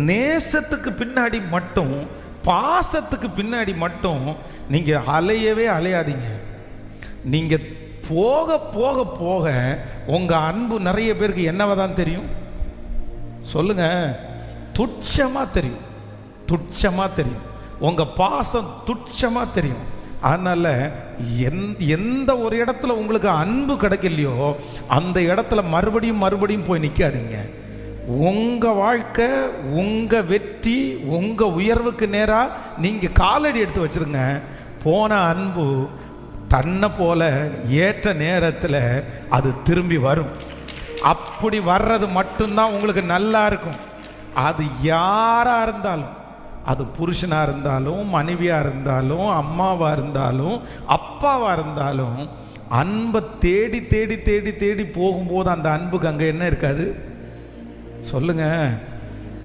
நேசத்துக்கு பின்னாடி மட்டும், பாசத்துக்கு பின்னாடி மட்டும் நீங்க அலையவே அலையாதீங்க. நீங்க போக போக போக உங்க அன்பு நிறைய பேருக்கு என்னவதான் தெரியும் சொல்லுங்க? துச்சமா தெரியும், துச்சமா தெரியும். உங்க பாசம் துச்சமா தெரியும். அதனால எந்த ஒரு இடத்துல உங்களுக்கு அன்பு கிடைக்கலையோ அந்த இடத்துல மறுபடியும் மறுபடியும் போய் நிற்காதீங்க. உங்க வாழ்க்கை, உங்க வெற்றி, உங்க உயர்வுக்கு நேராக நீங்க காலடி எடுத்து வச்சிருங்க. போன அன்பு தன்னை போல ஏற்ற நேரத்தில் அது திரும்பி வரும். அப்படி வர்றது மட்டும்தான் உங்களுக்கு நல்லா இருக்கும். அது யாரா இருந்தாலும், அது புருஷனாக இருந்தாலும், மனைவியாக இருந்தாலும், அம்மாவாக இருந்தாலும், அப்பாவாக இருந்தாலும், அன்பை தேடி தேடி தேடி தேடி போகும்போது அந்த அன்புக்கு அங்கே என்ன இருக்காது சொல்லுங்க?